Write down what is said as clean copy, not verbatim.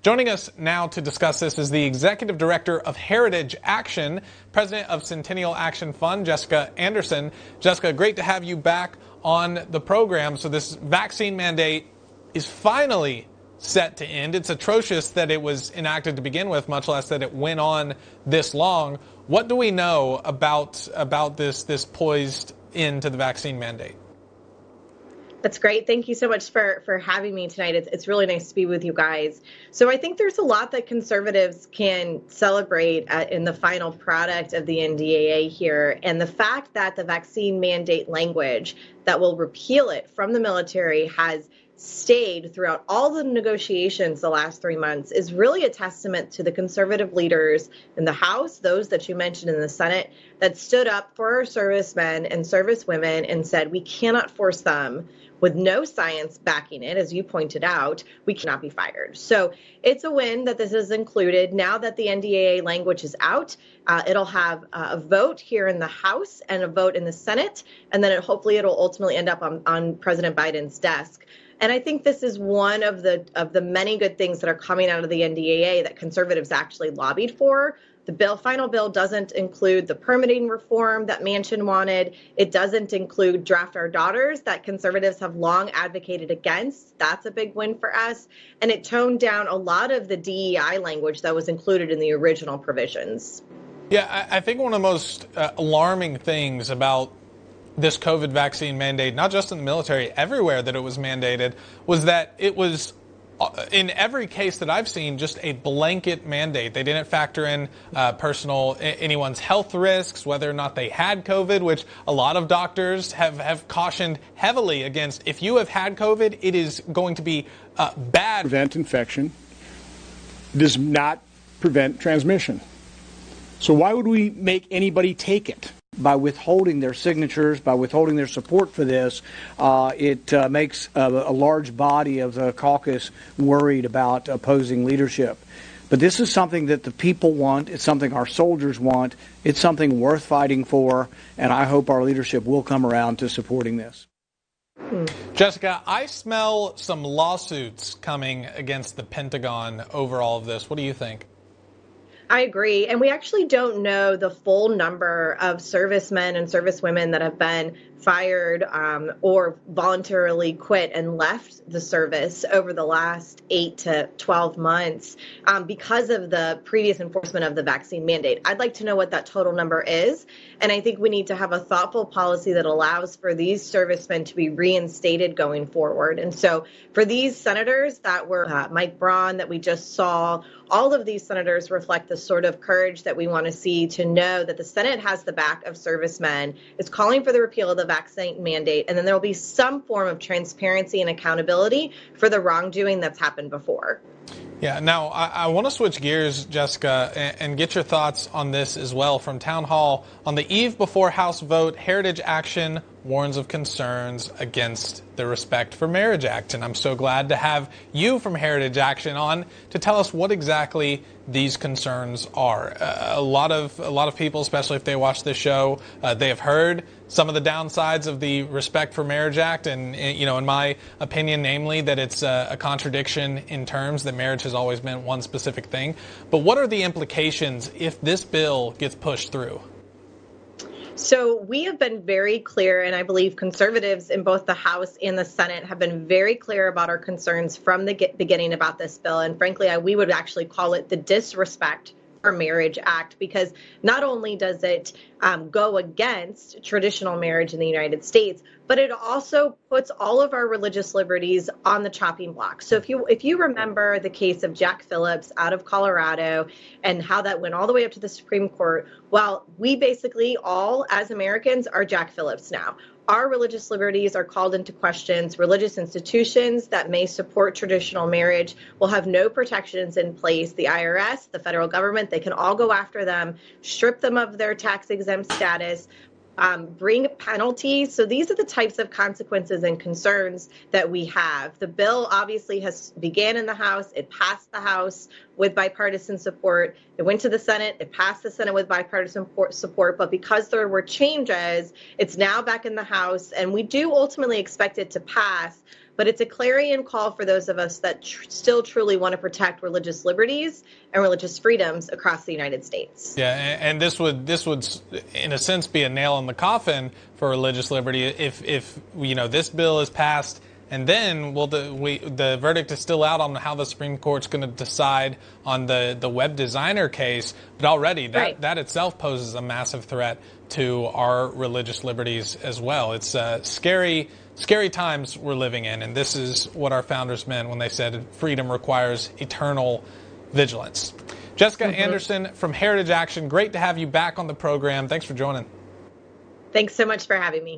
Joining us now to discuss this is the Executive Director of Heritage Action, President of Centennial Action Fund, Jessica Anderson. Jessica, great to have you back on the program. So this vaccine mandate is finally set to end. It's atrocious that it was enacted to begin with, much less that it went on this long. What do we know about this poised end to the vaccine mandate? That's great. Thank you so much for having me tonight. It's really nice to be with you guys. So I think there's a lot that conservatives can celebrate in the final product of the NDAA here. And the fact that the vaccine mandate language that will repeal it from the military has stayed throughout all the negotiations the last 3 months is really a testament to the conservative leaders in the House, those that you mentioned in the Senate, that stood up for our servicemen and servicewomen and said, we cannot force them. With no science backing it, as you pointed out, we cannot be fired. So it's a win that this is included. Now that the NDAA language is out, it'll have a vote here in the House and a vote in the Senate, and then hopefully it'll ultimately end up on President Biden's desk. And I think this is one of the many good things that are coming out of the NDAA that conservatives actually lobbied for. The final bill doesn't include the permitting reform that Manchin wanted. It doesn't include draft our daughters that conservatives have long advocated against. That's a big win for us. And it toned down a lot of the DEI language that was included in the original provisions. Yeah, I think one of the most alarming things about this COVID vaccine mandate, not just in the military, everywhere that it was mandated, was that it was, in every case that I've seen, just a blanket mandate. They didn't factor in anyone's health risks, whether or not they had COVID, which a lot of doctors have cautioned heavily against. If you have had COVID, it is going to be bad. Prevent infection does not prevent transmission. So why would we make anybody take it? By withholding their signatures, by withholding their support for this, it makes a large body of the caucus worried about opposing leadership. But this is something that the people want. It's something our soldiers want. It's something worth fighting for, and I hope our leadership will come around to supporting this. Jessica, I smell some lawsuits coming against the Pentagon over all of this. What do you think? I agree. And we actually don't know the full number of servicemen and servicewomen that have been fired or voluntarily quit and left the service over the last 8 to 12 months because of the previous enforcement of the vaccine mandate. I'd like to know what that total number is. And I think we need to have a thoughtful policy that allows for these servicemen to be reinstated going forward. And so for these senators that were Mike Braun that we just saw, all of these senators reflect the sort of courage that we want to see to know that the Senate has the back of servicemen, is calling for the repeal of the vaccine mandate, and then there will be some form of transparency and accountability for the wrongdoing that's happened before. Yeah, now I want to switch gears, Jessica, and get your thoughts on this as well. From Town Hall, on the eve before House vote, Heritage Action warns of concerns against the Respect for Marriage Act. And I'm so glad to have you from Heritage Action on to tell us what exactly these concerns are. A lot of people, especially if they watch this show, they have heard some of the downsides of the Respect for Marriage Act, and in my opinion, namely that it's a contradiction in terms, that marriage has always meant one specific thing. But what are the implications if this bill gets pushed through? So we have been very clear, and I believe conservatives in both the House and the Senate have been very clear about our concerns from the beginning about this bill. And frankly, we would actually call it the Disrespect for Marriage Act, because not only does it go against traditional marriage in the United States, but it also puts all of our religious liberties on the chopping block. So if you remember the case of Jack Phillips out of Colorado and how that went all the way up to the Supreme Court, well, we basically all, as Americans, are Jack Phillips now. Our religious liberties are called into questions. Religious institutions that may support traditional marriage will have no protections in place. The IRS, the federal government, they can all go after them, strip them of their tax-exempt status, bring penalties. So these are the types of consequences and concerns that we have. The bill obviously began in the House. It passed the House with bipartisan support. It went to the Senate. It passed the Senate with bipartisan support. But because there were changes, it's now back in the House. And we do ultimately expect it to pass. but it's a clarion call for those of us that still truly want to protect religious liberties and religious freedoms across the United States. Yeah, and this would in a sense be a nail in the coffin for religious liberty if this bill is passed. And then, the verdict is still out on how the Supreme Court's going to decide on the web designer case. But already, that itself poses a massive threat to our religious liberties as well. It's scary times we're living in, and this is what our founders meant when they said freedom requires eternal vigilance. Jessica Anderson from Heritage Action, great to have you back on the program. Thanks for joining. Thanks so much for having me.